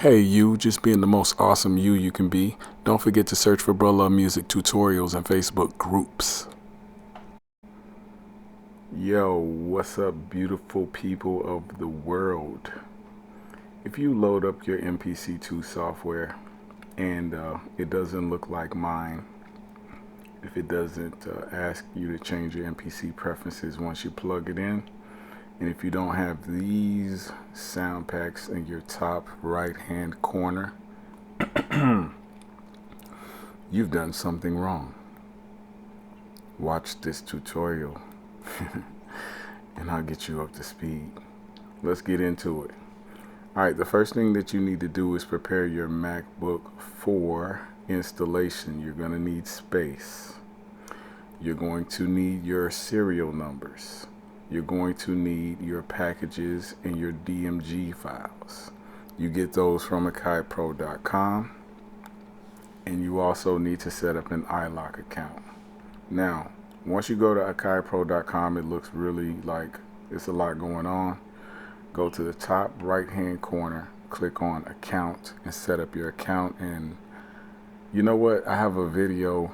Hey you, just being the most awesome you can be. Don't forget to search for Bro Love Music tutorials and Facebook groups. Yo, what's up beautiful people of the world? If you load up your MPC2 software and it doesn't look like mine, if it doesn't ask you to change your MPC preferences once you plug it in, and if you don't have these sound packs in your top right hand corner, you've done something wrong. Watch this tutorial and I'll get you up to speed. Let's get into it. Alright, the first thing that you need to do is prepare your MacBook for installation. You're going to need space. You're going to need your serial numbers. You're going to need your packages and your DMG files. You get those from akaipro.com, and you also need to set up an iLok account. Now, once you go to akaipro.com, it looks really like it's a lot going on. Go to the top right hand corner, click on account and set up your account. And you know what? I have a video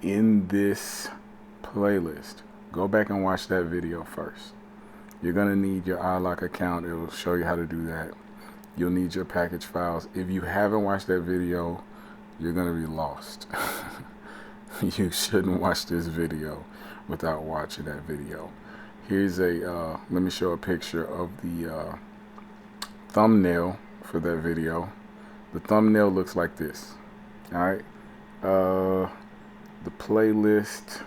in this playlist. Go back and watch that video first. You're going to need your iLok account. It will show you how to do that. You'll need your package files. If you haven't watched that video, you're going to be lost. You shouldn't watch this video without watching that video. Here's a, let me show a picture of the thumbnail for that video. The thumbnail looks like this. Alright. The playlist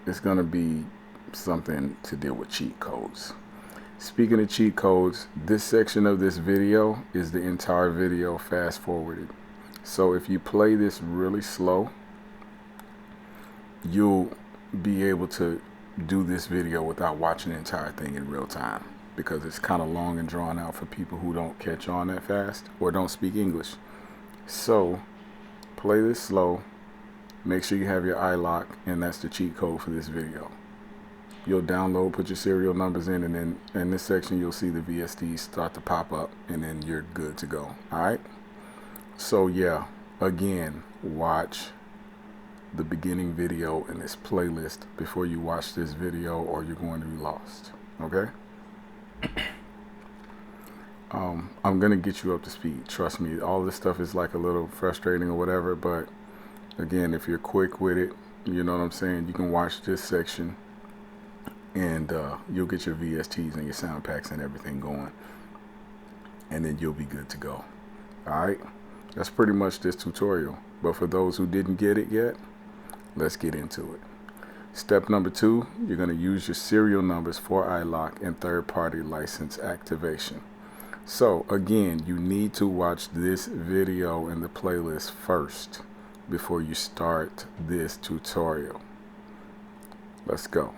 is going to be something to deal with cheat codes. Speaking of cheat codes, this section of this video is the entire video fast forwarded. So if you play this really slow, you'll be able to do this video without watching the entire thing in real time, because it's kind of long and drawn out for people who don't catch on that fast or don't speak English. So play this slow. Make sure you have your iLok, and that's the cheat code for this video. You'll download, put your serial numbers in, and then in this section you'll see the VSTs start to pop up, and then you're good to go. Alright? So yeah, again, watch the beginning video in this playlist before you watch this video, or you're going to be lost. Okay? I'm gonna get you up to speed. Trust me, all this stuff is like a little frustrating or whatever, but again, if you're quick with it, you know what I'm saying, you can watch this section and you'll get your VSTs and your sound packs and everything going, and then you'll be good to go. Alright, that's pretty much this tutorial. But for those who didn't get it yet, let's get into it. Step number 2, you're going to use your serial numbers for iLok and third-party license activation. So again, you need to watch this video in the playlist first before you start this tutorial. Let's go.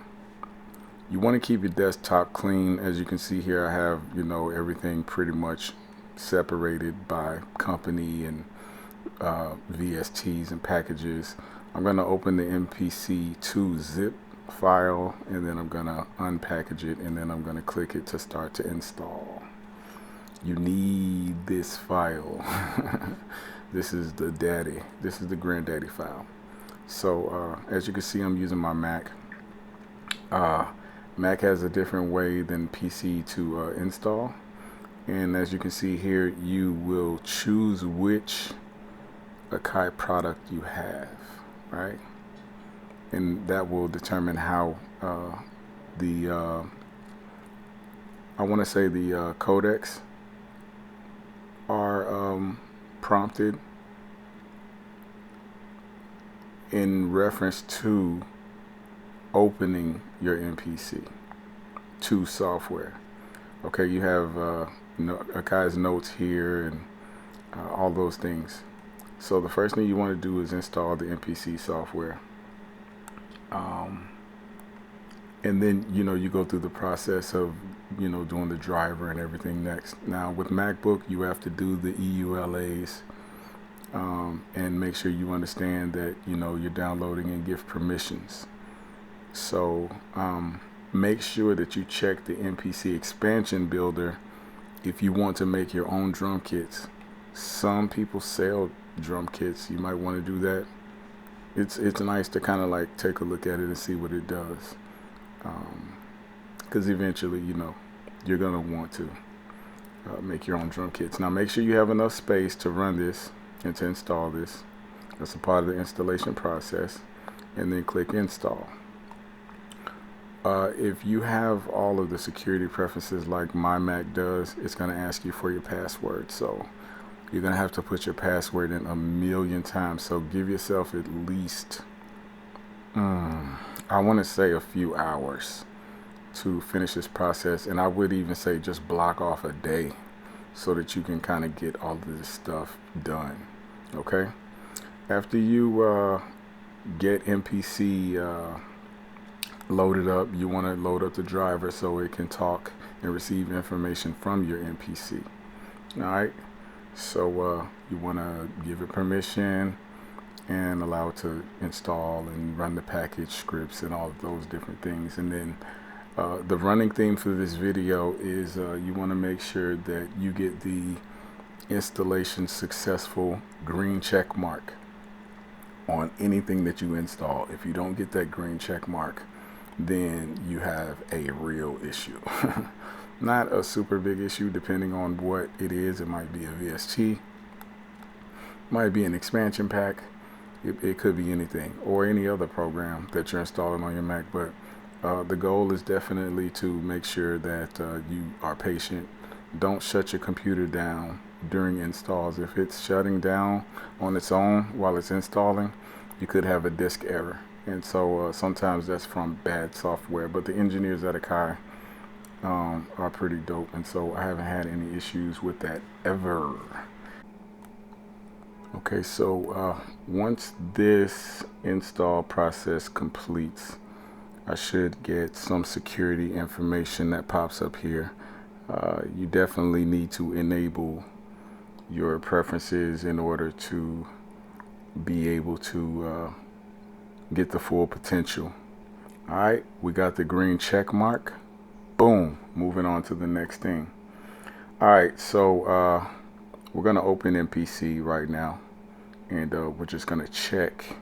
You want to keep your desktop clean. As you can see here, I have, everything pretty much separated by company and VSTs and packages. I'm going to open the MPC2 zip file, and then I'm going to unpackage it, and then I'm going to click it to start to install. You need this file. This is the daddy. This is the granddaddy file. So as you can see, I'm using my Mac. Mac has a different way than PC to install. And as you can see here, you will choose which Akai product you have, right? And that will determine how the codecs are prompted in reference to opening your MPC2 software. Okay, you have Akai's notes here and all those things. So the first thing you want to do is install the MPC software, and then you go through the process of doing the driver and everything next. Now with MacBook, you have to do the EULAs and make sure you understand that you're downloading and give permissions. So make sure that you check the MPC expansion builder if you want to make your own drum kits some people sell drum kits. You might want to do that. It's nice to kind of like take a look at it and see what it does, because eventually, you know, you're gonna want to make your own drum kits. Now make sure you have enough space to run this and to install this. That's a part of the installation process. And then click install. If you have all of the security preferences like my Mac does, it's going to ask you for your password. So you're going to have to put your password in 1,000,000 times. So give yourself at least, I want to say a few hours to finish this process. And I would even say just block off a day so that you can kind of get all of this stuff done. Okay? After you get MPC loaded up, you want to load up the driver so it can talk and receive information from your MPC. Alright, so you want to give it permission and allow it to install and run the package scripts and all of those different things. And then the running theme for this video is you want to make sure that you get the installation successful green check mark on anything that you install. If you don't get that green check mark, then you have a real issue. Not a super big issue depending on what it is. It might be a VST, might be an expansion pack, it could be anything, or any other program that you're installing on your Mac. But the goal is definitely to make sure that you are patient. Don't shut your computer down during installs. If it's shutting down on its own while it's installing, you could have a disk error. And so sometimes that's from bad software, but the engineers at Akai are pretty dope, and so I haven't had any issues with that ever. Okay, so once this install process completes, I should get some security information that pops up here. You definitely need to enable your preferences in order to be able to get the full potential. Alright, we got the green check mark. Boom, moving on to the next thing. Alright, so we're going to open MPC right now, and we're just going to check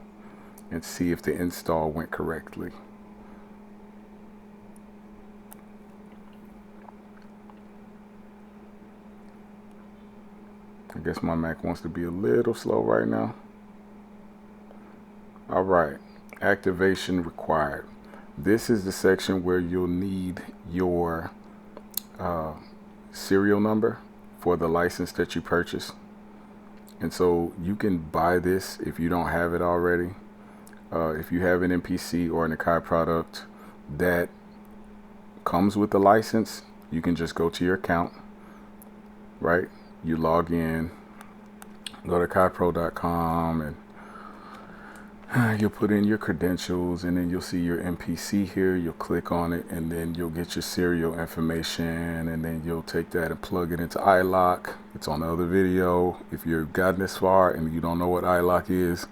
and see if the install went correctly. I guess my Mac wants to be a little slow right now. Alright, activation required. This is the section where you'll need your serial number for the license that you purchased. And so you can buy this if you don't have it already. If you have an MPC or an Akai product that comes with the license, you can just go to your account, right? You log in, go to akaipro.com, and you'll put in your credentials, and then you'll see your MPC here. You'll click on it, and then you'll get your serial information, and then you'll take that and plug it into iLock. It's on the other video. If you've gotten this far and you don't know what iLock is,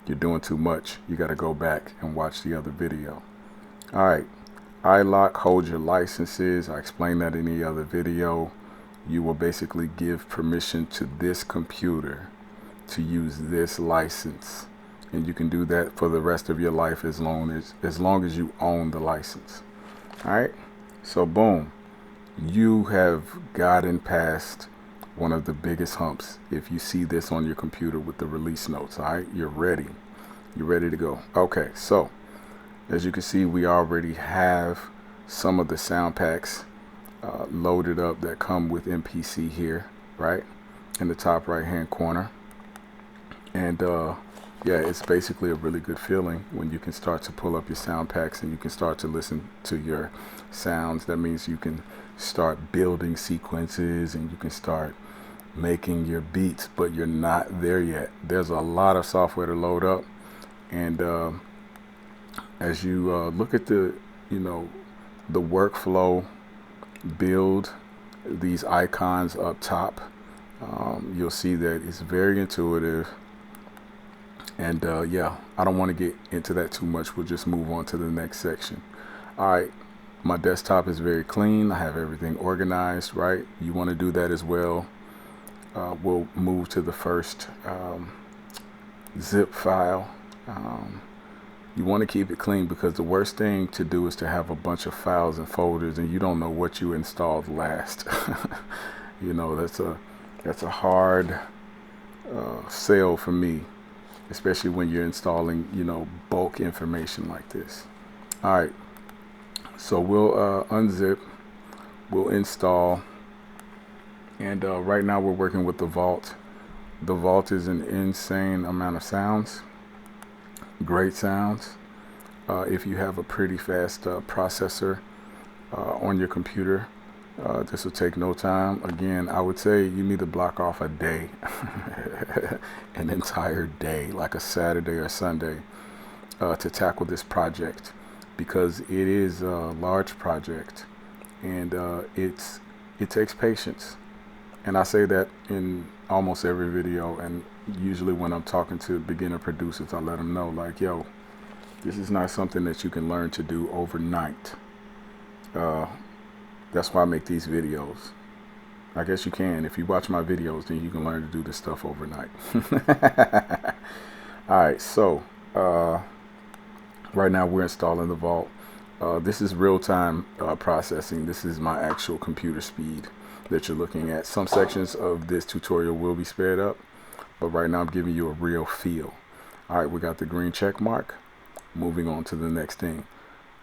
you're doing too much. You got to go back and watch the other video. All right, iLock holds your licenses. I explained that in the other video. You will basically give permission to this computer to use this license. And you can do that for the rest of your life as long as you own the license. All right, so boom, you have gotten past one of the biggest humps. If you see this on your computer with the release notes, all right, you're ready to go. Okay, so as you can see, we already have some of the sound packs loaded up that come with MPC here, right in the top right hand corner. And yeah, it's basically a really good feeling when you can start to pull up your sound packs and you can start to listen to your sounds. That means you can start building sequences and you can start making your beats, but you're not there yet. There's a lot of software to load up, and as you look at the the workflow build, these icons up top, you'll see that it's very intuitive. And yeah, I don't want to get into that too much. We'll just move on to the next section. All right, my desktop is very clean. I have everything organized, right? You want to do that as well. we'll move to the first zip file. You want to keep it clean, because the worst thing to do is to have a bunch of files and folders and you don't know what you installed last. You know, that's a hard sell for me, especially when you're installing, you know, bulk information like this. All right, so we'll unzip, we'll install, and right now we're working with the Vault. The Vault is an insane amount of sounds, great sounds. If you have a pretty fast processor on your computer, this will take no time. Again, I would say you need to block off a day, an entire day, like a Saturday or Sunday, to tackle this project, because it is a large project, and it takes patience. And I say that in almost every video, and usually when I'm talking to beginner producers, I let them know, like, yo, this is not something that you can learn to do overnight. That's why I make these videos. I guess you can. If you watch my videos, then you can learn to do this stuff overnight. Alright, so right now we're installing the Vault. This is real-time processing. This is my actual computer speed that you're looking at. Some sections of this tutorial will be sped up, but right now I'm giving you a real feel. Alright, we got the green check mark. Moving on to the next thing.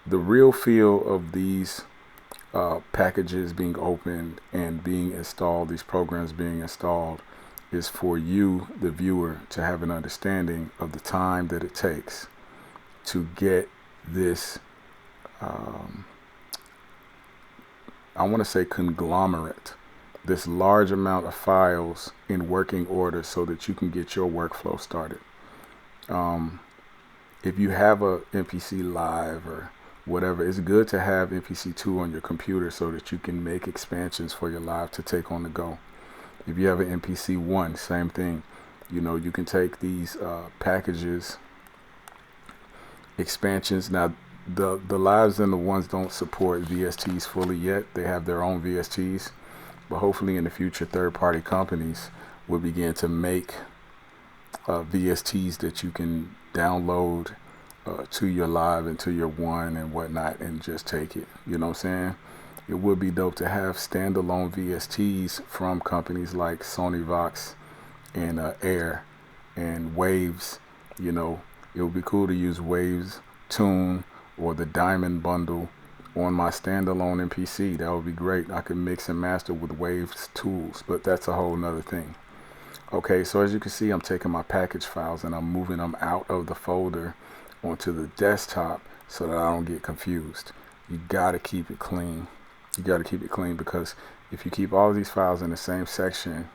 The real feel of these packages being opened and being installed, these programs being installed, is for you, the viewer, to have an understanding of the time that it takes to get this, I want to say conglomerate, this large amount of files in working order so that you can get your workflow started. If you have a MPC Live or whatever, it's good to have MPC 2 on your computer so that you can make expansions for your Live to take on the go. If you have an MPC 1, same thing. You know, you can take these packages, expansions. Now, the Lives and the ones don't support VSTs fully yet. They have their own VSTs, but hopefully in the future, third-party companies will begin to make VSTs that you can download to your Live and to your One and whatnot, and just take it. You know what I'm saying? It would be dope to have standalone VSTs from companies like Sony Vox and Air and Waves. You know, it would be cool to use Waves Tune or the Diamond bundle on my standalone MPC. That would be great. I could mix and master with Waves tools, but that's a whole nother thing. Okay, so as you can see, I'm taking my package files and I'm moving them out of the folder onto the desktop so that I don't get confused. You gotta keep it clean. You gotta keep it clean, because if you keep all of these files in the same section,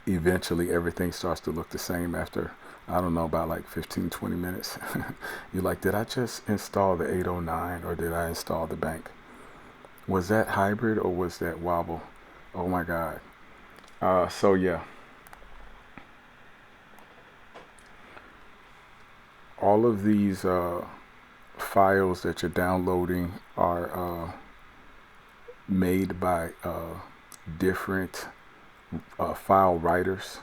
eventually everything starts to look the same after, I don't know, about like 15-20 minutes. You're like, did I just install the 809 or did I install the bank? Was that hybrid or was that wobble? Oh my God. So yeah. All of these files that you're downloading are made by different file writers,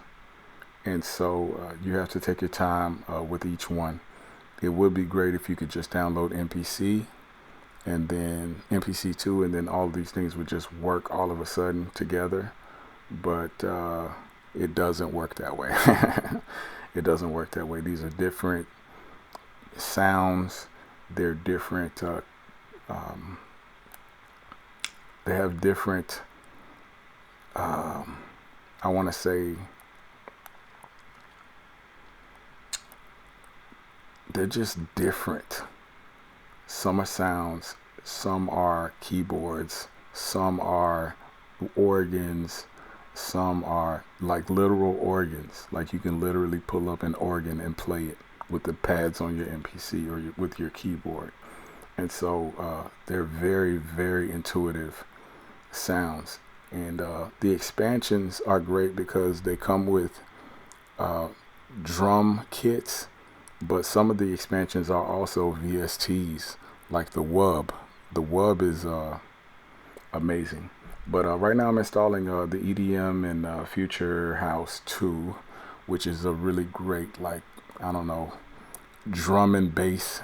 and so you have to take your time with each one. It would be great if you could just download MPC and then MPC 2, and then all of these things would just work all of a sudden together, but it doesn't work that way. It doesn't work that way. These are different sounds. They're different. They have different, I want to say, they're just different. Some are sounds, some are keyboards, some are organs, some are like literal organs. Like you can literally pull up an organ and play it with the pads on your MPC or with your keyboard. And so they're very, very intuitive sounds. And the expansions are great because they come with drum kits, but some of the expansions are also VSTs, like the Wub. The Wub is amazing. But right now I'm installing the EDM and Future House 2, which is a really great, like, I don't know, drum and bass,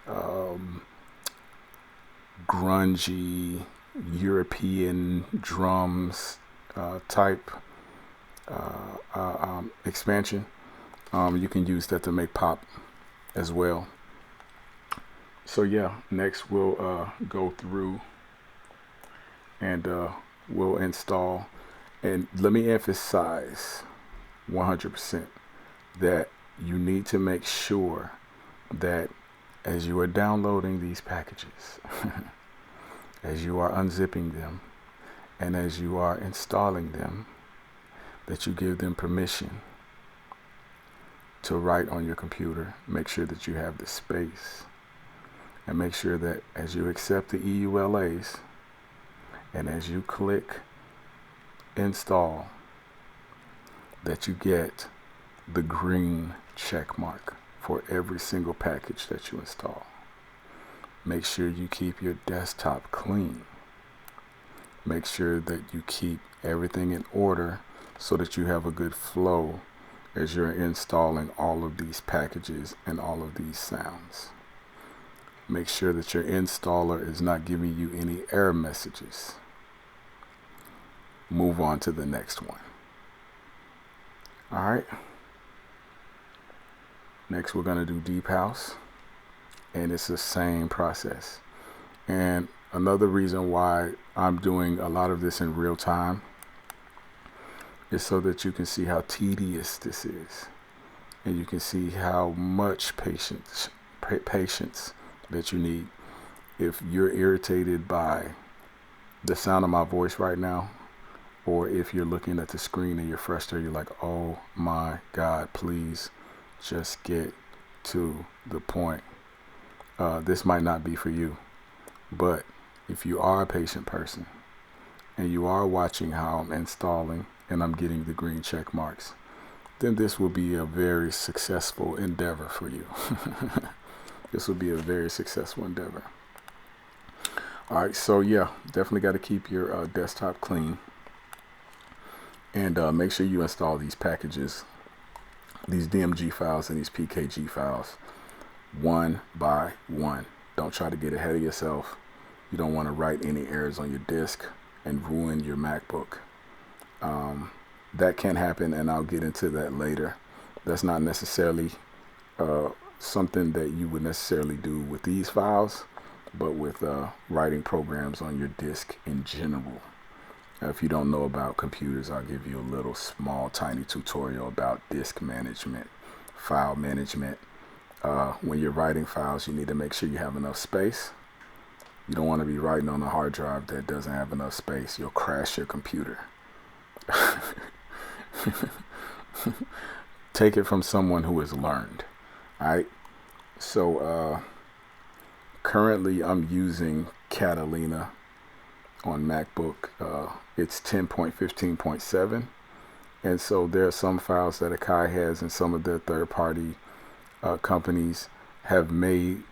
um, grungy European drums type expansion. You can use that to make pop as well. So yeah, next we'll go through and we'll install. And let me emphasize 100% that you need to make sure that as you are downloading these packages, as you are unzipping them, and as you are installing them, that you give them permission to write on your computer. Make sure that you have the space, and make sure that as you accept the EULAs and as you click install, that you get the green check mark for every single package that you install. Make sure you keep your desktop clean. Make sure that you keep everything in order so that you have a good flow as you're installing all of these packages and all of these sounds. Make sure that your installer is not giving you any error messages. Move on to the next one. All right. Next, we're going to do Deep House, and it's the same process. And another reason why I'm doing a lot of this in real time is so that you can see how tedious this is, and you can see how much patience that you need. If you're irritated by the sound of my voice right now, or if you're looking at the screen and you're frustrated, you're like, oh my God, please just get to the point. This might not be for you, but if you are a patient person and you are watching how I'm installing and I'm getting the green check marks, then this will be a very successful endeavor for you. This will be a very successful endeavor. All right, so yeah, definitely got to keep your desktop clean, and make sure you install these packages, these DMG files and these PKG files, one by one. Don't try to get ahead of yourself. You don't want to write any errors on your disk and ruin your MacBook. That can happen, and I'll get into that later. That's not necessarily something that you would necessarily do with these files, but with writing programs on your disk in general. If you don't know about computers, I'll give you a little small tiny tutorial about disk management, file management. When you're writing files, you need to make sure you have enough space. You don't want to be writing on a hard drive that doesn't have enough space. You'll crash your computer. Take it from someone who has learned. All right. So currently I'm using Catalina on MacBook. It's 10.15.7, and so there are some files that Akai has and some of their third-party companies have made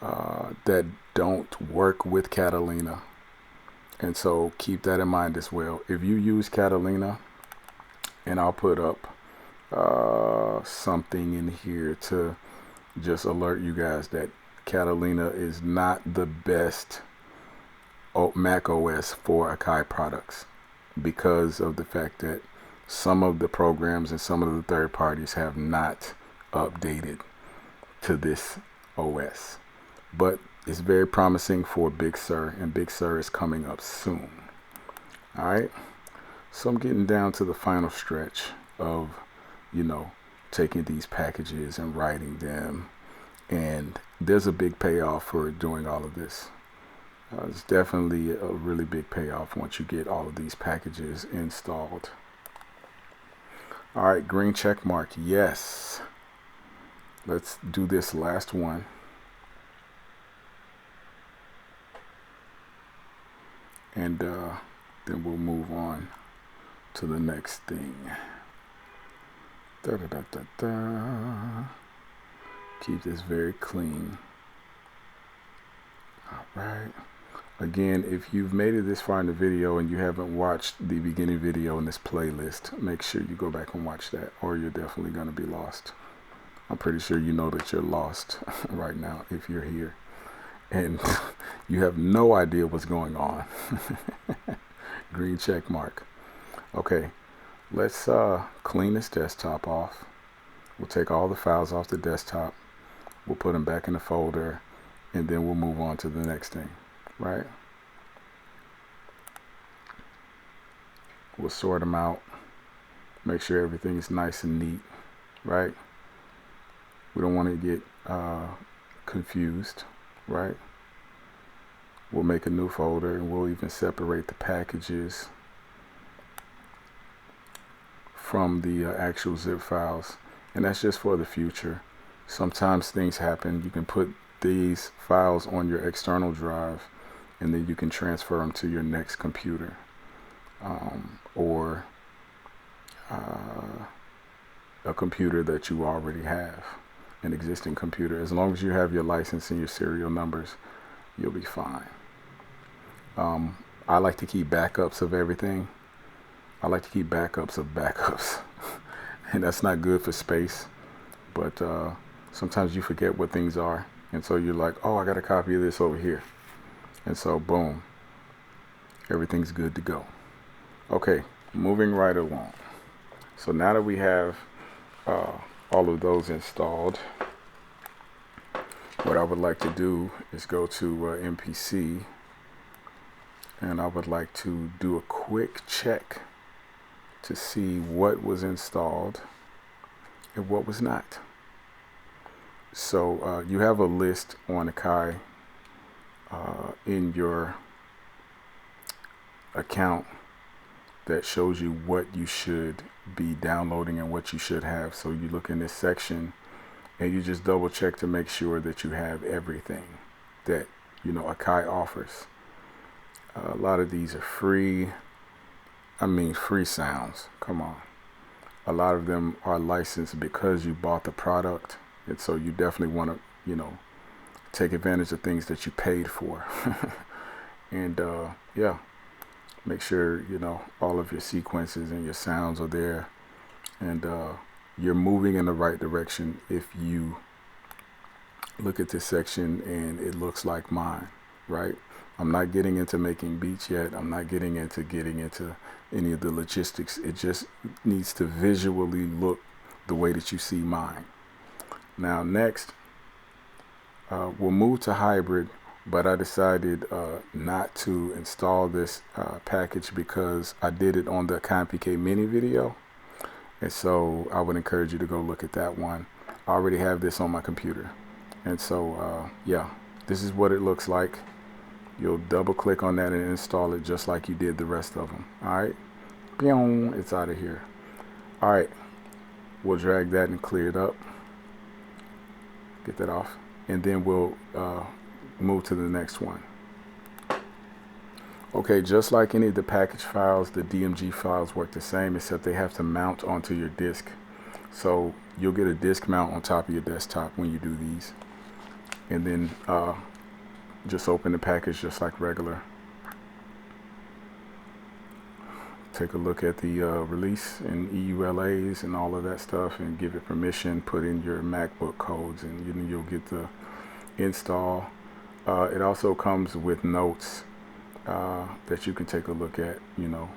that don't work with Catalina, and so keep that in mind as well. If you use Catalina, and I'll put up something in here to just alert you guys that Catalina is not the best Mac OS for Akai products, because of the fact that some of the programs and some of the third parties have not updated to this OS. But it's very promising for Big Sur, and Big Sur is coming up soon. All right. So I'm getting down to the final stretch of, taking these packages and writing them. And there's a big payoff for doing all of this. It's definitely a really big payoff once you get all of these packages installed. All right, green check mark. Yes. Let's do this last one. And then we'll move on to the next thing. Keep this very clean. All right. Again, if you've made it this far in the video and you haven't watched the beginning video in this playlist, make sure you go back and watch that, or you're definitely going to be lost. I'm pretty sure you know that you're lost right now if you're here and you have no idea what's going on. Green check mark. Okay, let's clean this desktop off. We'll take all the files off the desktop. We'll put them back in the folder, and then we'll move on to the next thing, right? We'll sort them out, make sure everything is nice and neat, right? We don't want to get confused, right? We'll make a new folder, and we'll even separate the packages from the actual zip files. And that's just for the future. Sometimes things happen. You can put these files on your external drive, and then you can transfer them to your next computer, or a computer that you already have, an existing computer. As long as you have your license and your serial numbers, you'll be fine. I like to keep backups of everything. I like to keep backups of backups. And that's not good for space, but sometimes you forget what things are, and so you're like, oh, I got a copy of this over here, and so boom, everything's good to go. Okay, moving right along. So now that we have all of those installed, what I would like to do is go to MPC, and I would like to do a quick check to see what was installed and what was not. So you have a list on Akai in your account that shows you what you should be downloading and what you should have. So you look in this section and you just double check to make sure that you have everything that, you know, Akai offers. A lot of these are free. I mean, free sounds. Come on. A lot of them are licensed because you bought the product. And so you definitely want to, you know, take advantage of things that you paid for. And yeah, make sure, you know, all of your sequences and your sounds are there. And you're moving in the right direction if you look at this section and it looks like mine, right? I'm not getting into making beats yet. I'm not getting into any of the logistics. It just needs to visually look the way that you see mine. Now next, we'll move to hybrid, but I decided not to install this package because I did it on the Akai MPC mini video. And so I would encourage you to go look at that one. I already have this on my computer. And so, yeah, this is what it looks like. You'll double click on that and install it just like you did the rest of them. All right, boom, it's out of here. All right, we'll drag that and clear it up. Get that off, and then we'll move to the next one. Okay, just like any of the package files, the DMG files work the same, except they have to mount onto your disk. So you'll get a disk mount on top of your desktop when you do these, and then just open the package just like regular. Take a look at the release and EULAs and all of that stuff, and give it permission. Put in your MACBOOK codes, and you'll get the install. It also comes with notes that you can take a look at. You know,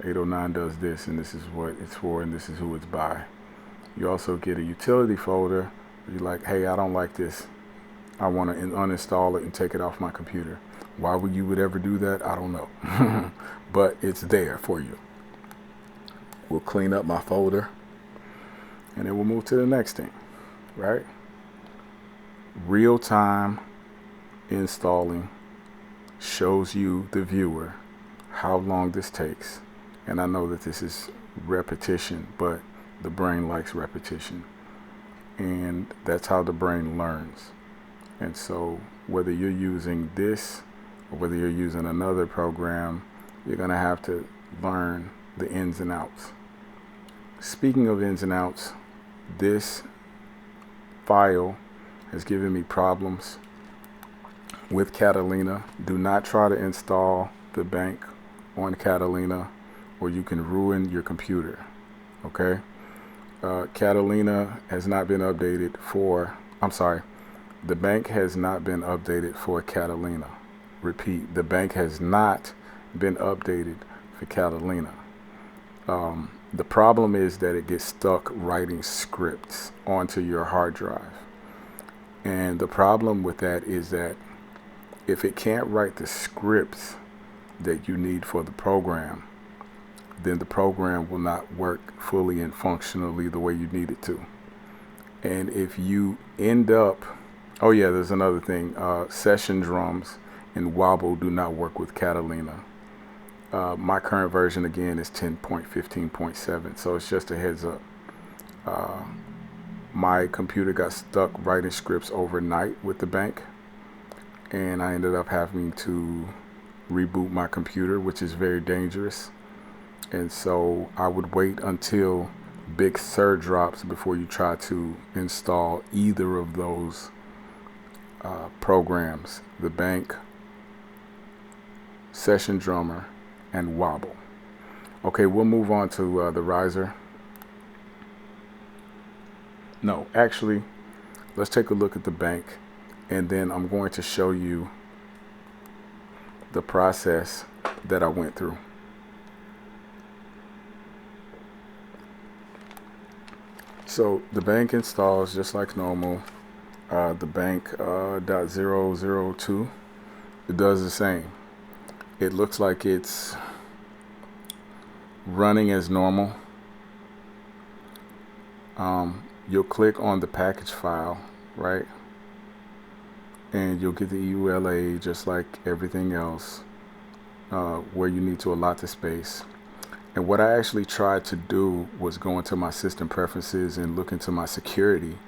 809 does this, and this is what it's for, and this is who it's by. You also get a utility folder. You're like, hey, I don't like this. I want to uninstall it and take it off my computer. Why would you ever do that? I don't know. But it's there for you. We'll clean up my folder, and then we'll move to the next thing, right? Real-time installing shows you, the viewer, how long this takes. And I know that this is repetition, but the brain likes repetition. And that's how the brain learns. And so whether you're using this or whether you're using another program, you're going to have to learn the ins and outs. Speaking of ins and outs, this file has given me problems with Catalina. Do not try to install the bank on Catalina, or you can ruin your computer. Okay. Catalina has not been updated for, I'm sorry, the bank has not been updated for Catalina. Repeat, the bank has not been updated for Catalina. The problem is that it gets stuck writing scripts onto your hard drive. And the problem with that is that if it can't write the scripts that you need for the program, then the program will not work fully and functionally the way you need it to. And if you end up, oh yeah, there's another thing, session drums and wobble do not work with Catalina. My current version again is 10.15.7, so it's just a heads up. My computer got stuck writing scripts overnight with the bank, and I ended up having to reboot my computer, which is very dangerous. And so I would wait until Big Sur drops before you try to install either of those programs, the bank, session drummer, and wobble. Okay, we'll move on to the riser. No, actually, let's take a look at the bank, and then I'm going to show you the process that I went through. So the bank installs just like normal. The bank .002, it does the same. It looks like it's running as normal. You'll click on the package file, right? And you'll get the EULA just like everything else, where you need to allot the space. And what I actually tried to do was go into my system preferences and look into my security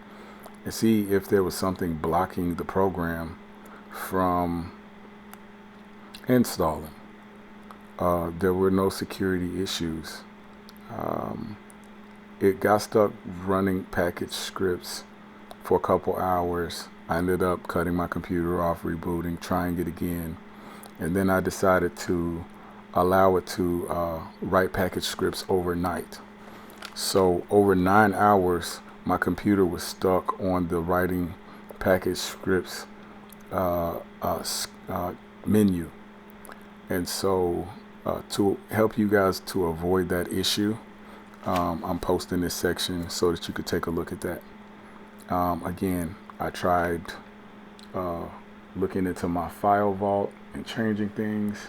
and see if there was something blocking the program from installing. There were no security issues. It got stuck running package scripts for a couple hours. I ended up cutting my computer off, rebooting, trying it again, and then I decided to allow it to write package scripts overnight. So over 9 hours, my computer was stuck on the writing package scripts menu. And so to help you guys to avoid that issue, I'm posting this section so that you could take a look at that. Again, I tried looking into my file vault and changing things.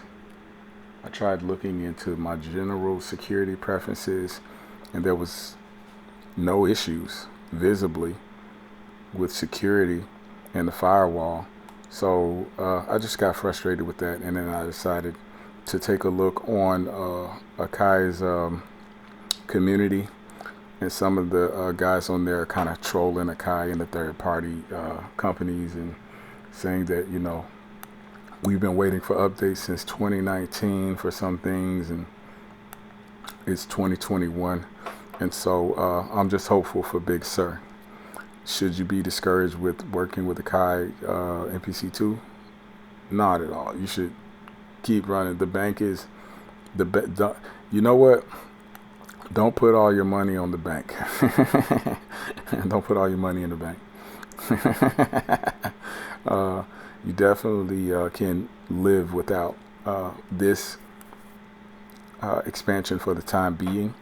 I tried looking into my general security preferences, and there was no issues visibly with security and the firewall. So I just got frustrated with that, and then I decided to take a look on Akai's community, and some of the guys on there are kind of trolling Akai and the third-party companies and saying that, you know, we've been waiting for updates since 2019 for some things, and it's 2021. And so I'm just hopeful for Big Sur. Should you be discouraged with working with Akai MPC2? Not at all. You should keep running. The bank is you know what? Don't put all your money on the bank. Don't put all your money in the bank. You definitely can live without this expansion for the time being.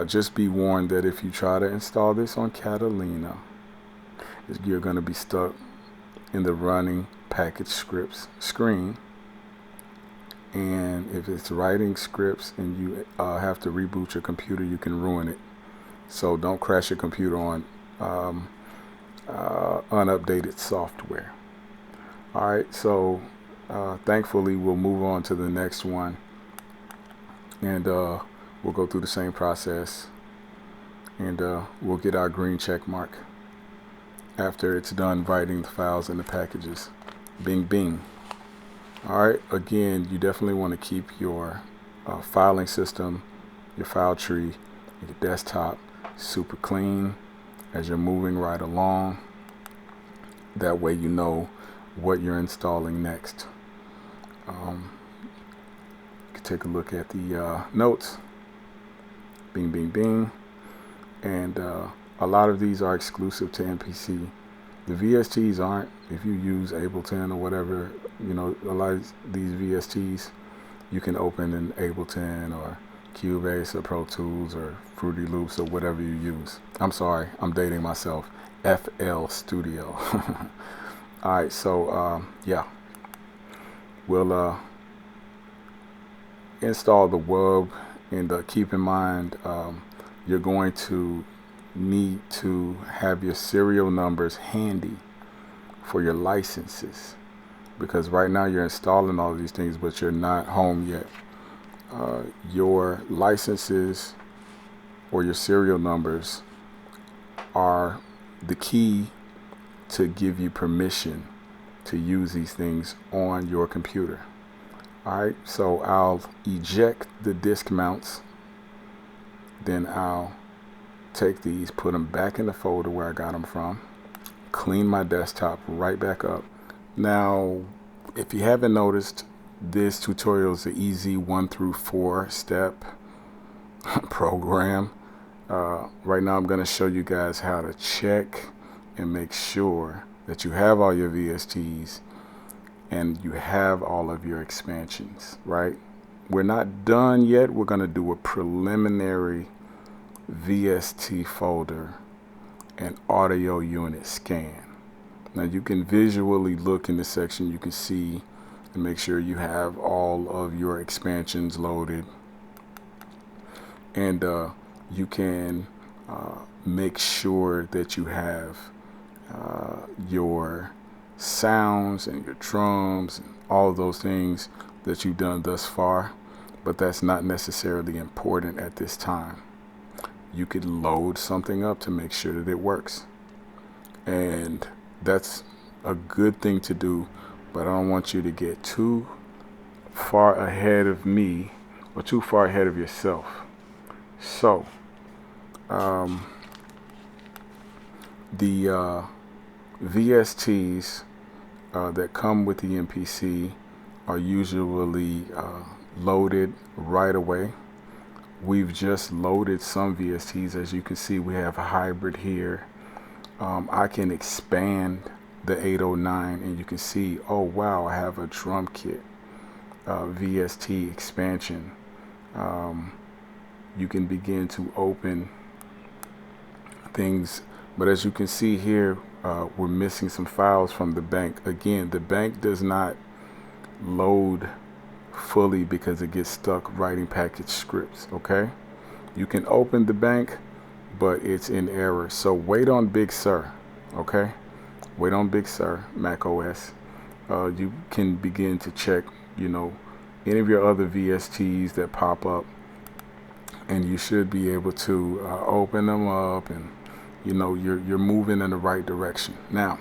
Just be warned that if you try to install this on Catalina, you're going to be stuck in the running package scripts screen. And if it's writing scripts and you have to reboot your computer, you can ruin it. So don't crash your computer on unupdated software. All right, so thankfully we'll move on to the next one, and we'll go through the same process, and we'll get our green check mark after it's done writing the files and the packages. Bing, bing. All right, again, you definitely want to keep your filing system, your file tree, your desktop super clean as you're moving right along. That way you know what you're installing next. You can take a look at the notes. Bing, bing, bing. And a lot of these are exclusive to MPC. The VSTs aren't. If you use Ableton or whatever, you know, a lot of these VSTs you can open in Ableton or Cubase or Pro Tools or Fruity Loops or whatever you use. I'm sorry, I'm dating myself. FL Studio. Alright, so yeah, we'll install the WUB, and keep in mind you're going to need to have your serial numbers handy for your licenses, because right now you're installing all of these things but you're not home yet. Your licenses or your serial numbers are the key to give you permission to use these things on your computer. Alright, so I'll eject the disk mounts, then I'll take these, put them back in the folder where I got them from, clean my desktop right back up. Now, if you haven't noticed, this tutorial is an easy 1 through 4 step program. Right now I'm going to show you guys how to check and make sure that you have all your VSTs and you have all of your expansions, right? We're not done yet. We're going to do a preliminary VST folder and audio unit scan. Now you can visually look in the section, you can see and make sure you have all of your expansions loaded, and you can make sure that you have your sounds and your drums and all of those things that you've done thus far, but that's not necessarily important at this time. You could load something up to make sure that it works, and that's a good thing to do, but I don't want you to get too far ahead of me or too far ahead of yourself. So the VSTs that come with the MPC are usually loaded right away. We've just loaded some VSTs. As you can see, we have a hybrid here. I can expand the 809 and you can see, oh wow, I have a drum kit VST expansion. You can begin to open things, but as you can see here, we're missing some files from the bank. Again, the bank does not load fully because it gets stuck writing package scripts. Okay, you can open the bank, but it's in error, so wait on Big Sur. Okay, wait on Big Sur, Mac OS. You can begin to check, you know, any of your other VSTs that pop up, and you should be able to open them up, and you know you're moving in the right direction. Now,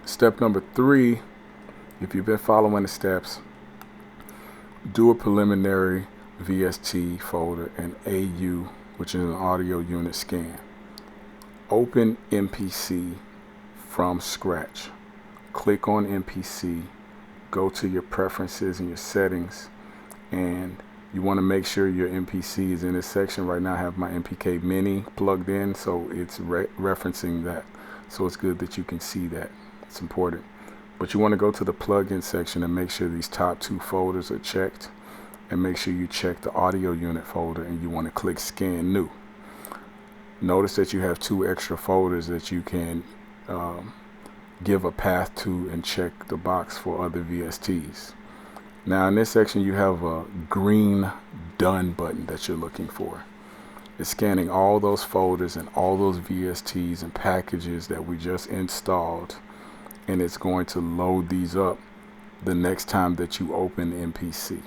step number 3, if you've been following the steps, do a preliminary VST folder and AU, which is an audio unit scan. Open MPC from scratch. Click on MPC, go to your preferences and your settings, and you want to make sure your MPC is in this section. Right now I have my MPK Mini plugged in, so it's referencing that, so it's good that you can see that. It's important. But you want to go to the plugin section and make sure these top 2 folders are checked, and make sure you check the audio unit folder, and you want to click Scan New. Notice that you have 2 extra folders that you can give a path to and check the box for other VSTs. Now in this section you have a green Done button that you're looking for. It's scanning all those folders and all those VSTs and packages that we just installed, and it's going to load these up the next time that you open MPC.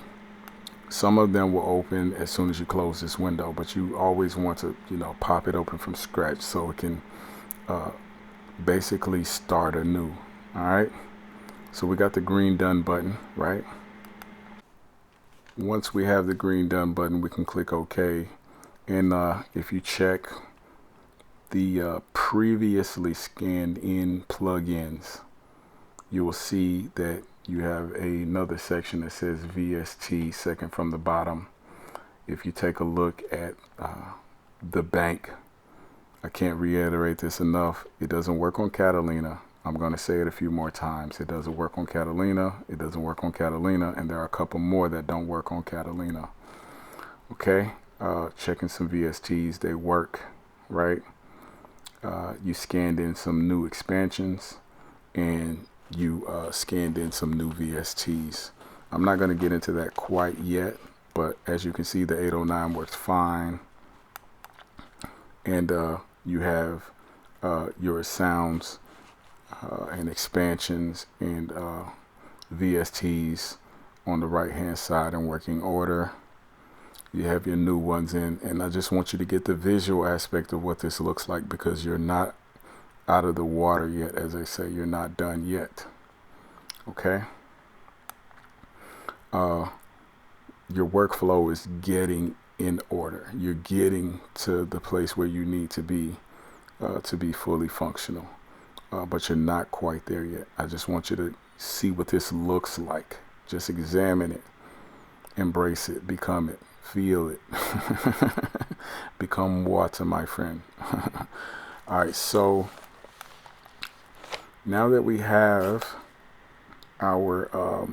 Some of them will open as soon as you close this window, but you always want to, you know, pop it open from scratch so it can basically start anew. Alright, so we got the green Done button, right? Once we have the green Done button, we can click OK, and if you check the previously scanned in plugins, you will see that you have another section that says VST, second from the bottom. If you take a look at the bank, I can't reiterate this enough. It doesn't work on Catalina. I'm going to say it a few more times. It doesn't work on Catalina. It doesn't work on Catalina. And there are a couple more that don't work on Catalina. Okay. Checking some VSTs. They work, right? You scanned in some new expansions and you scanned in some new VSTs. I'm not going to get into that quite yet, but as you can see, the 809 works fine. And you have your sounds and expansions and VSTs on the right hand side in working order. You have your new ones in, and I just want you to get the visual aspect of what this looks like, because you're not out of the water yet. As I say, you're not done yet. Okay. Your workflow is getting in order. You're getting to the place where you need to be fully functional, but you're not quite there yet. I just want you to see what this looks like. Just examine it, embrace it, become it, feel it. Become water, my friend. All right, so now that we have our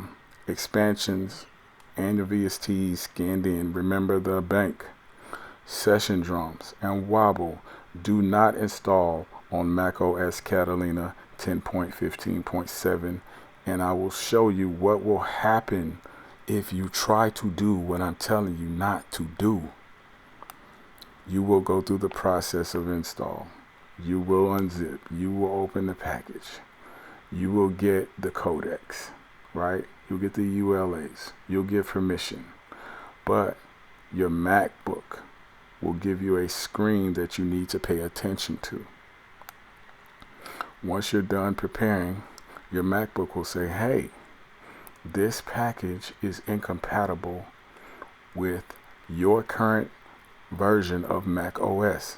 expansions and the VSTs scanned in, remember the bank, session drums, and wobble do not install on macOS Catalina 10.15.7, and I will show you what will happen if you try to do what I'm telling you not to do. You will go through the process of install. You will unzip. You will open the package. You will get the codecs, right? You'll get the ULAs. You'll get permission. But your MacBook will give you a screen that you need to pay attention to. Once you're done preparing, your MacBook will say, hey, this package is incompatible with your current version of Mac OS.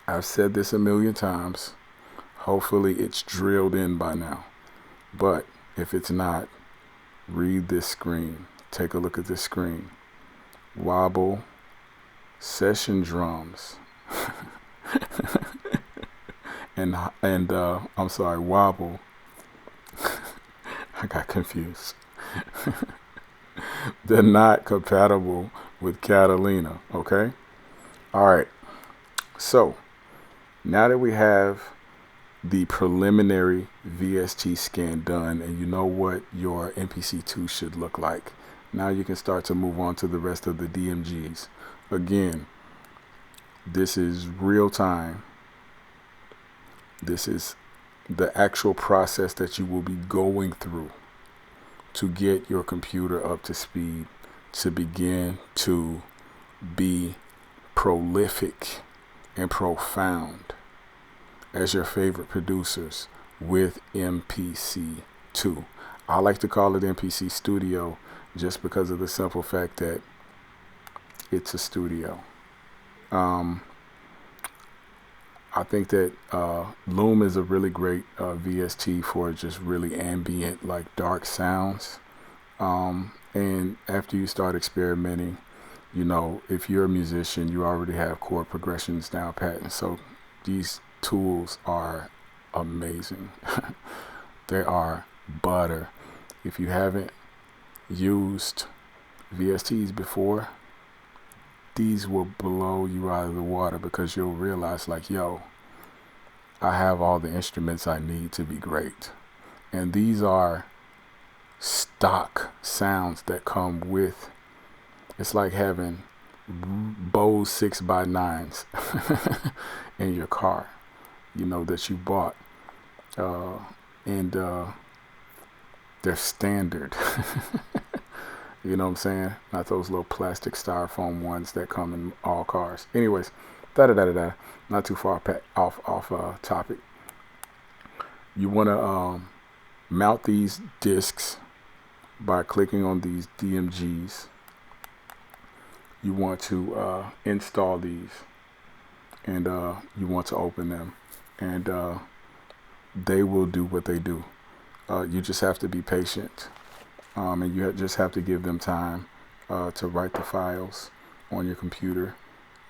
I've said this a million times. Hopefully it's drilled in by now. But if it's not, read this screen. Take a look at this screen. Wobble, session drums, and I'm sorry, wobble. I got confused. They're not compatible with Catalina, okay? All right. So now that we have the preliminary VST scan done and you know what your MPC2 should look like, now you can start to move on to the rest of the DMGs. Again, this is real time. This is the actual process that you will be going through to get your computer up to speed, to begin to be prolific and profound as your favorite producers with MPC2. I like to call it MPC Studio just because of the simple fact that it's a studio. I think that Luuh is a really great VST for just really ambient, like dark sounds. And after you start experimenting, you know, if you're a musician, you already have chord progressions down pat. And so these tools are amazing. They are butter. If you haven't used VSTs before, these will blow you out of the water, because you'll realize, like, yo, I have all the instruments I need to be great. And these are stock sounds that come with, it's like having Bose 6x9s in your car, you know, that you bought. And they're standard. You know what I'm saying? Not those little plastic styrofoam ones that come in all cars. Anyways, not too far off topic. You want to mount these discs by clicking on these DMGs. You want to install these, and you want to open them, and they will do what they do. You just have to be patient, and you just have to give them time to write the files on your computer.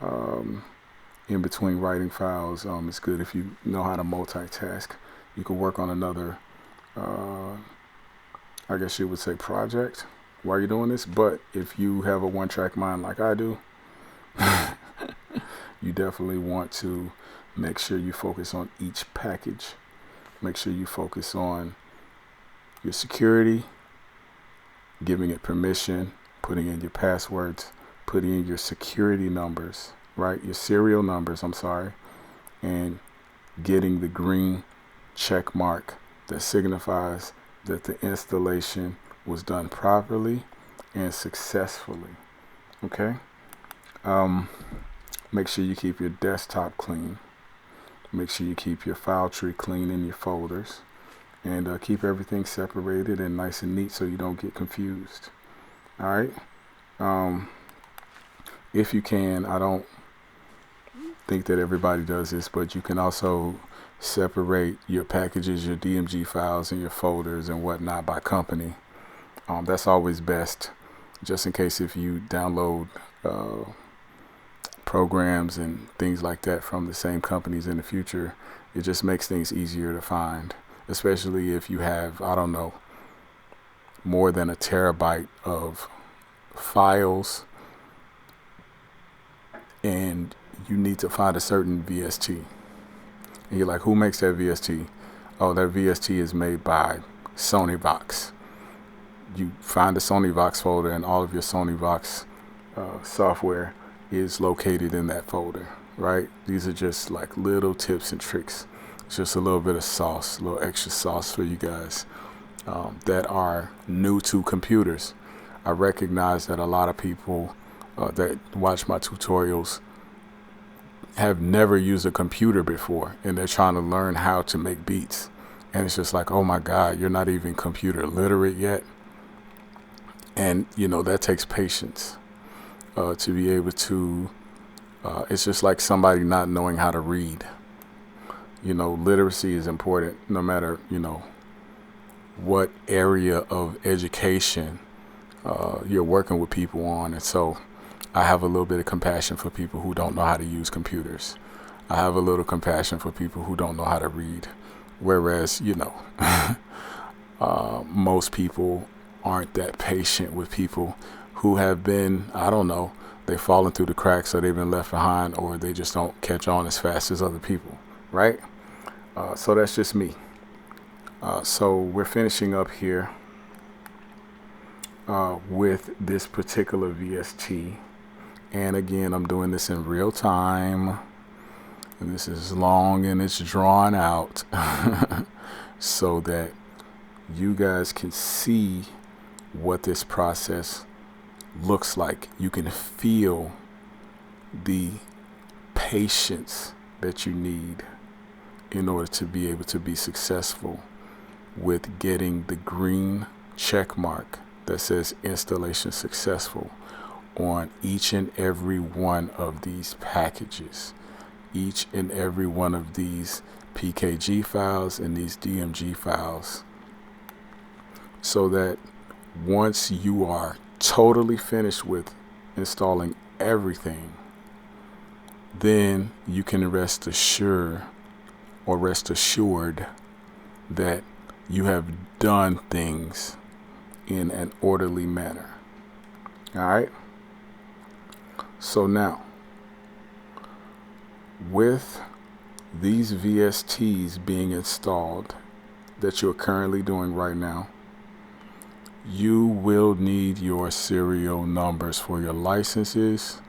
In between writing files, it's good if you know how to multitask. You can work on another, I guess you would say, project while you're doing this. But if you have a one-track mind like I do, you definitely want to make sure you focus on each package. Make sure you focus on your security, giving it permission, putting in your passwords, putting in your security numbers, right? Your serial numbers, and getting the green check mark that signifies that the installation was done properly and successfully. Okay? Make sure you keep your desktop clean. Make sure you keep your file tree clean in your folders, and keep everything separated and nice and neat so you don't get confused. All right? If you can, I don't think that everybody does this, but you can also separate your packages, your DMG files, and your folders and whatnot by company. That's always best, just in case if you download programs and things like that from the same companies in the future, it just makes things easier to find, especially if you have, I don't know, more than a terabyte of files and you need to find a certain VST. And you're like, who makes that VST? Oh, that VST is made by SonyVox. You find the SonyVox folder, and all of your SonyVox software is located in that folder, right? These are just like little tips and tricks. It's just a little bit of sauce, a little extra sauce for you guys that are new to computers. I recognize that a lot of people that watch my tutorials have never used a computer before, and they're trying to learn how to make beats. And it's just like, oh my God, you're not even computer literate yet. And, that takes patience to be able to, it's just like somebody not knowing how to read. Literacy is important no matter, what area of education you're working with people on. And so I have a little bit of compassion for people who don't know how to use computers. I have a little compassion for people who don't know how to read. Whereas, most people aren't that patient with people who have been, I don't know, they've fallen through the cracks, or they've been left behind, or they just don't catch on as fast as other people, right? So that's just me. So we're finishing up here with this particular VST. And again, I'm doing this in real time. And this is long and it's drawn out so that you guys can see what this process looks like. You can feel the patience that you need in order to be able to be successful with getting the green check mark that says installation successful on each and every one of these packages, each and every one of these PKG files and these DMG files, so that once you are totally finished with installing everything, then you can rest assured that you have done things in an orderly manner. All right. So now, with these VSTs being installed that you're currently doing right now, you will need your serial numbers for your licenses.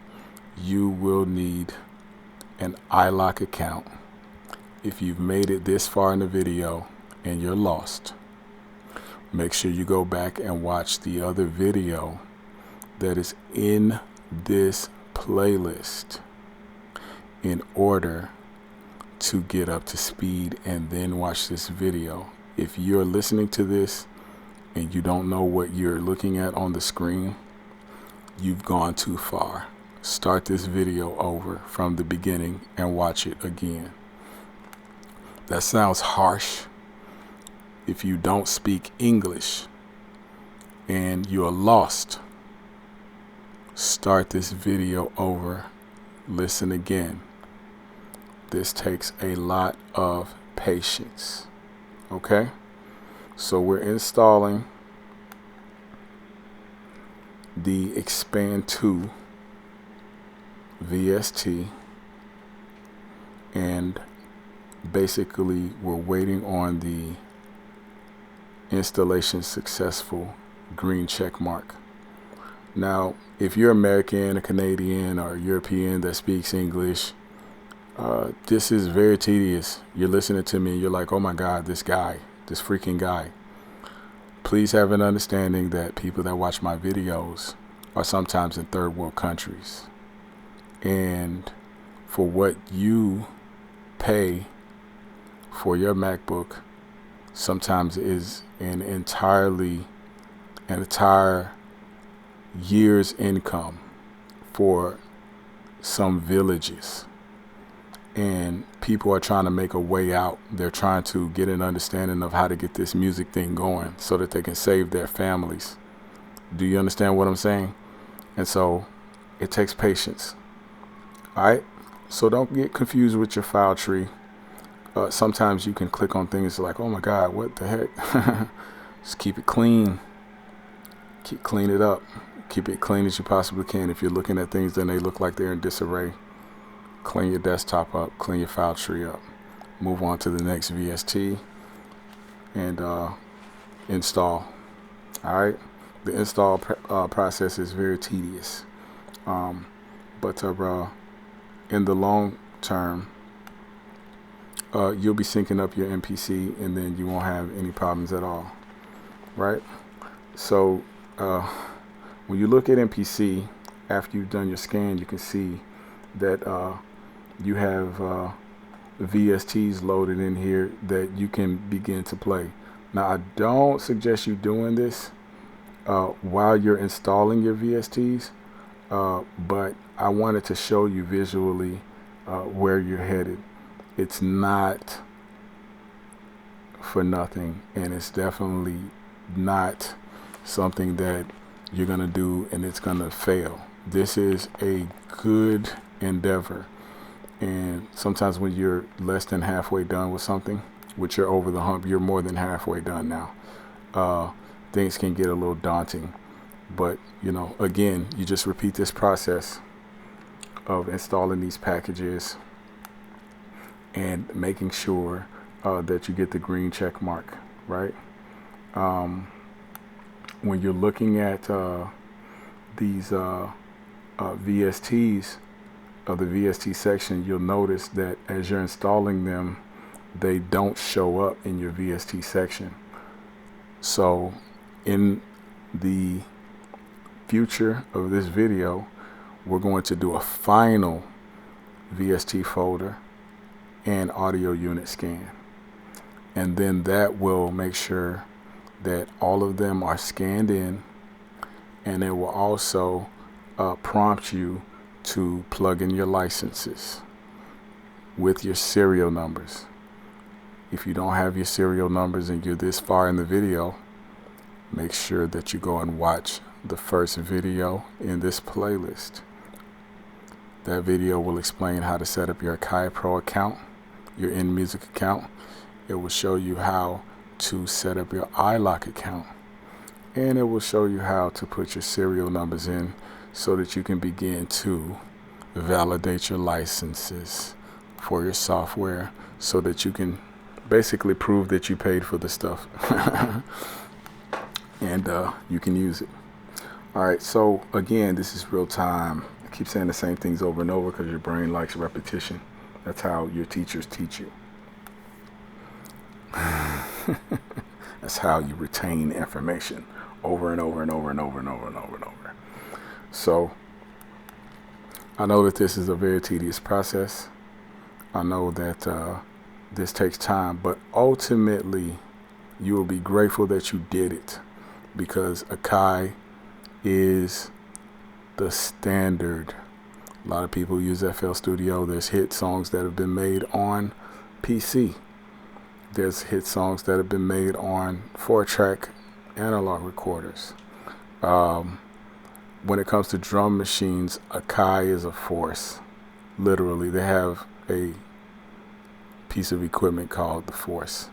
You will need an iLock account. If you've made it this far in the video and you're lost, make sure you go back and watch the other video that is in this playlist in order to get up to speed, and then watch this video. If you're listening to this and you don't know what you're looking at on the screen, you've gone too far. Start this video over from the beginning and watch it again. That sounds harsh. if you don't speak English and you're lost, start this video over, listen again. This takes a lot of patience. Okay? So we're installing the Expand 2 VST, and basically we're waiting on the installation successful green check mark. Now, if you're American, a Canadian, or European that speaks English, this is very tedious. You're listening to me and you're like, oh my God, this freaking guy. Please have an understanding that people that watch my videos are sometimes in third world countries. And for what you pay for your MacBook sometimes is an entire year's income for some villages. And people are trying to make a way out. They're trying to get an understanding of how to get this music thing going so that they can save their families. Do you understand what I'm saying? And so it takes patience. All right? So don't get confused with your file tree. Sometimes you can click on things like, oh my God, what the heck? Just keep it clean. Clean it up. Keep it clean as you possibly can. If you're looking at things and they look like they're in disarray, clean your desktop up, clean your file tree up. Move on to the next VST and install. All right? The install process is very tedious. But in the long term, you'll be syncing up your MPC and then you won't have any problems at all. Right? So when you look at MPC, after you've done your scan, you can see that you have VSTs loaded in here that you can begin to play. Now, I don't suggest you doing this while you're installing your VSTs, but I wanted to show you visually where you're headed. It's not for nothing, and it's definitely not something that you're going to do and it's going to fail. This is a good endeavor. And sometimes when you're less than halfway done with something, which you're over the hump, you're more than halfway done now. Things can get a little daunting. But, you know, again, you just repeat this process of installing these packages and making sure that you get the green check mark, right? When you're looking at these VSTs, of the VST section, you'll notice that as you're installing them, they don't show up in your VST section. So in the future of this video, we're going to do a final VST folder and audio unit scan. And then that will make sure that all of them are scanned in, and it will also prompt you to plug in your licenses with your serial numbers. If you don't have your serial numbers and you're this far in the video, make sure that you go and watch the first video in this playlist. That video will explain how to set up your Akai Pro account, your InMusic account. It will show you how to set up your iLock account, and it will show you how to put your serial numbers in so that you can begin to validate your licenses for your software so that you can basically prove that you paid for the stuff and you can use it. All right, so again, this is real time. I keep saying the same things over and over because your brain likes repetition. That's how your teachers teach you. That's how you retain information over and over and over and over and over and over and over. So I know that this is a very tedious process. I know that this takes time, but ultimately you will be grateful that you did it, because Akai is the standard. A lot of people use FL Studio. There's hit songs that have been made on PC. There's hit songs that have been made on 4-track analog recorders. When it comes to drum machines, Akai is a force. Literally, they have a piece of equipment called the Force.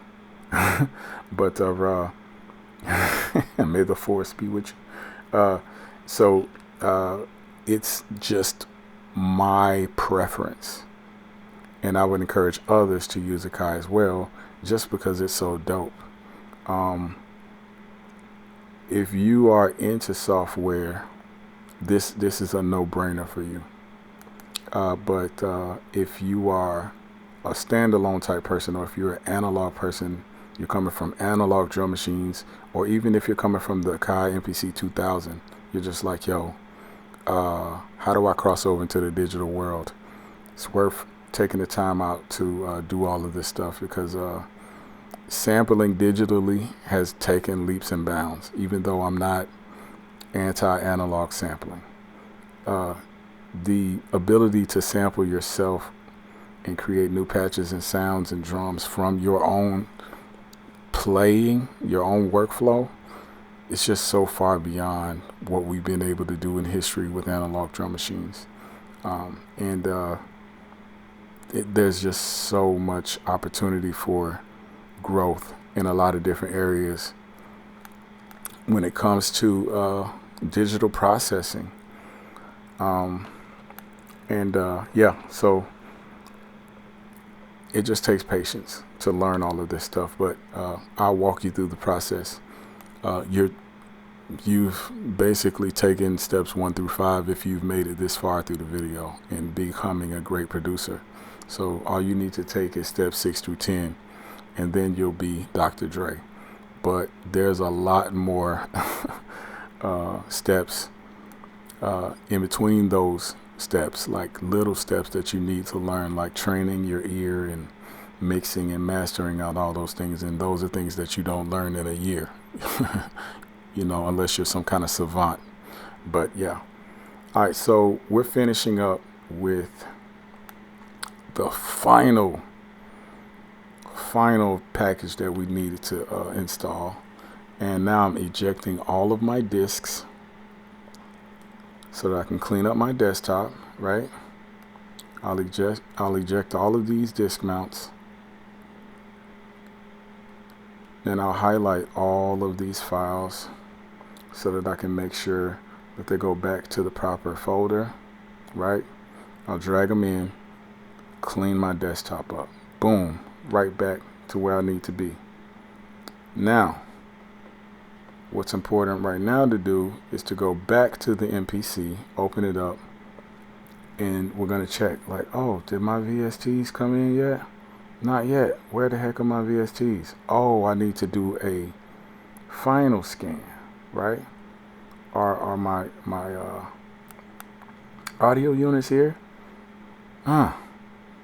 But may the Force be with you. It's just my preference, and I would encourage others to use Akai as well, just because it's so dope. If you are into software, this is a no-brainer for you. But if you are a standalone type person, or if you're an analog person, you're coming from analog drum machines, or even if you're coming from the Akai MPC 2000, you're just like, yo, how do I cross over into the digital world? It's worth taking the time out to do all of this stuff, because sampling digitally has taken leaps and bounds, even though I'm not anti-analog sampling. The ability to sample yourself and create new patches and sounds and drums from your own playing, your own workflow, it's just so far beyond what we've been able to do in history with analog drum machines. There's just so much opportunity for growth in a lot of different areas when it comes to digital processing. So it just takes patience to learn all of this stuff, but I'll walk you through the process. You've basically taken steps 1 through 5 if you've made it this far through the video in becoming a great producer. So all you need to take is steps 6 through 10, and then you'll be Dr. Dre. But there's a lot more steps in between those steps, like little steps that you need to learn, like training your ear and mixing and mastering out all those things. And those are things that you don't learn in a year, unless you're some kind of savant. But yeah. All right, so we're finishing up with the final package that we needed to install. And now I'm ejecting all of my disks so that I can clean up my desktop, right? I'll eject all of these disk mounts. Then I'll highlight all of these files so that I can make sure that they go back to the proper folder, right? I'll drag them in, clean my desktop up. Boom, right back to where I need to be. Now, what's important right now to do is to go back to the MPC, open it up, and we're going to check, like, oh, did my VSTs come in yet? Not yet. Where the heck are my VSTs? Oh, I need to do a final scan, right? Are my audio units here?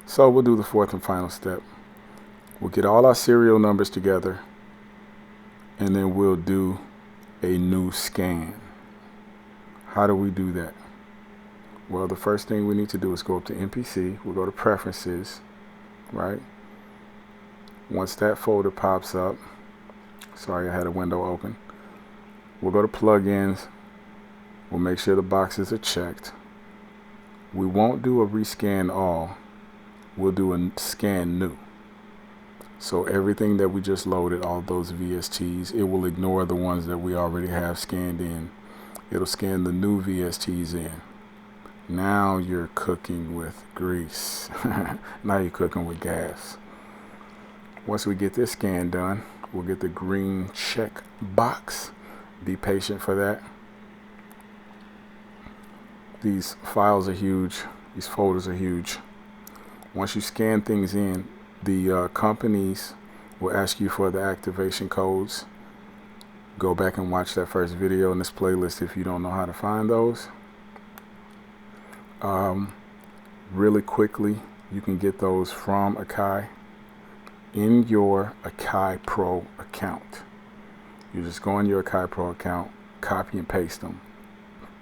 So we'll do the fourth and final step. We'll get all our serial numbers together, and then we'll do a new scan. How do we do that? Well, the first thing we need to do is go up to MPC. We'll go to Preferences, right? Once that folder pops up, sorry, I had a window open. We'll go to Plugins. We'll make sure the boxes are checked. We won't do a rescan all. We'll do a scan new. So everything that we just loaded, all those VSTs, it will ignore the ones that we already have scanned in. It'll scan the new VSTs in. Now you're cooking with grease. Now you're cooking with gas. Once we get this scan done, we'll get the green check box. Be patient for that. These files are huge. These folders are huge. Once you scan things in, the companies will ask you for the activation codes. Go back and watch that first video in this playlist if you don't know how to find those. Really quickly, you can get those from Akai in your Akai Pro account. You just go on your Akai Pro account, copy and paste them,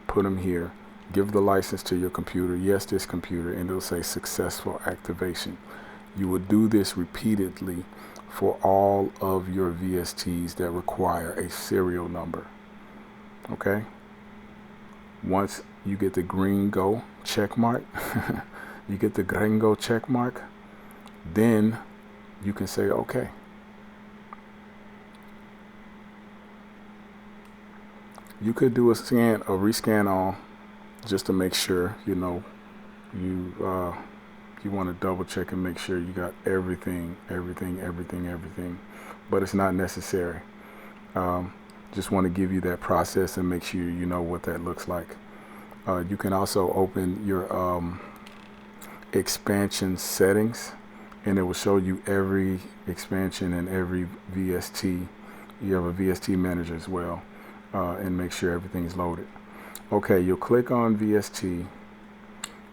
put them here, give the license to your computer, yes, this computer, and it'll say successful activation. You will do this repeatedly for all of your VSTs that require a serial number. Okay? Once you get the green go check mark, you get the green go check mark, then you can say okay. You could do a rescan all, just to make sure, you know, you want to double check and make sure you got everything, but it's not necessary. Just want to give you that process and make sure you know what that looks like. You can also open your expansion settings, and it will show you every expansion and every VST. You have a VST manager as well, and make sure everything's loaded. Okay, you'll click on VST,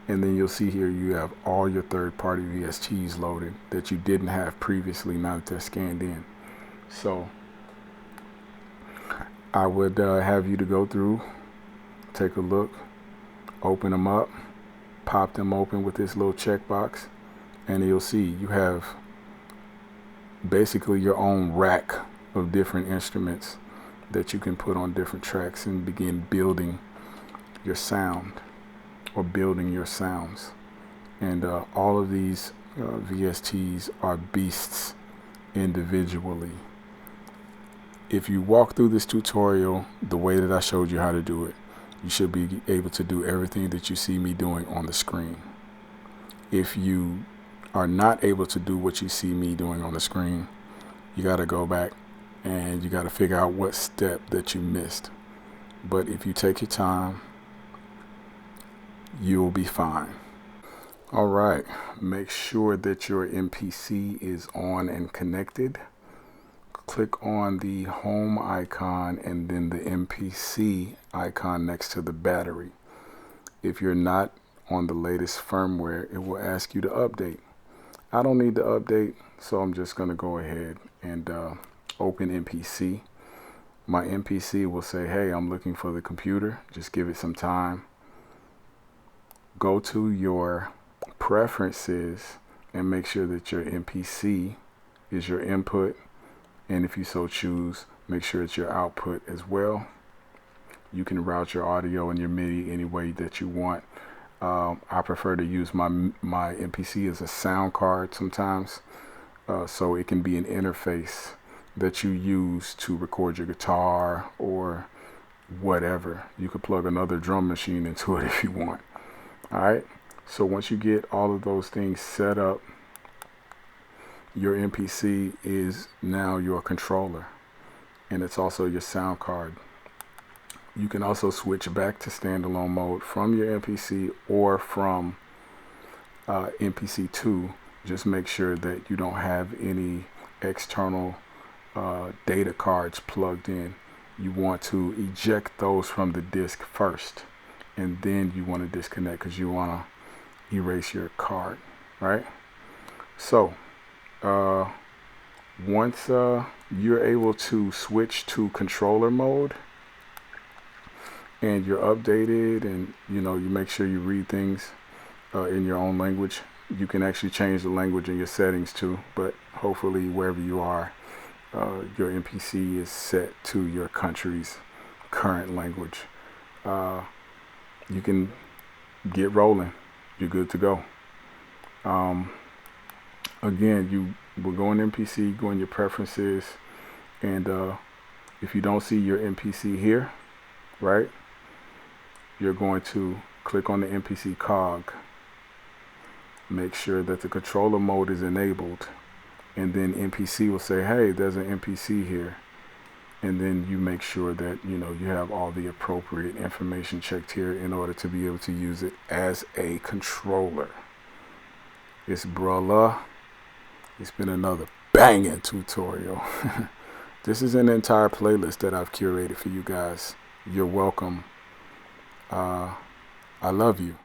and then you'll see here you have all your third-party VSTs loaded that you didn't have previously, now that they're scanned in. So I would have you to go through, take a look, open them up, pop them open with this little checkbox, and you'll see you have basically your own rack of different instruments that you can put on different tracks and begin building your sound or building your sounds. And all of these VSTs are beasts individually. If you walk through this tutorial the way that I showed you how to do it, you should be able to do everything that you see me doing on the screen. If you are not able to do what you see me doing on the screen, you got to go back and you got to figure out what step that you missed. But if you take your time, you'll be fine. All right, make sure that your MPC is on and connected. Click on the home icon and then the MPC icon next to the battery. If you're not on the latest firmware, it will ask you to update. I don't need to update, so I'm just going to go ahead and open MPC. My MPC will say, hey, I'm looking for the computer. Just give it some time. Go to your preferences and make sure that your MPC is your input. And if you so choose, make sure it's your output as well. You can route your audio and your MIDI any way that you want. I prefer to use my MPC as a sound card sometimes, so it can be an interface that you use to record your guitar or whatever. You could plug another drum machine into it if you want. All right, so once you get all of those things set up, your MPC is now your controller, and it's also your sound card. You can also switch back to standalone mode from your MPC or from MPC2. Just make sure that you don't have any external data cards plugged in. You want to eject those from the disk first, and then you want to disconnect because you want to erase your card, right? So once you're able to switch to controller mode and you're updated, and you make sure you read things in your own language, you can actually change the language in your settings too, but hopefully wherever you are, your MPC is set to your country's current language. You can get rolling. You're good to go. Again, you will go in MPC, go in your preferences, and if you don't see your MPC here, right, you're going to click on the MPC cog, make sure that the controller mode is enabled, and then MPC will say, hey, there's an MPC here, and then you make sure that you have all the appropriate information checked here in order to be able to use it as a controller. It's Luuh. It's been another banging tutorial. This is an entire playlist that I've curated for you guys. You're welcome. I love you.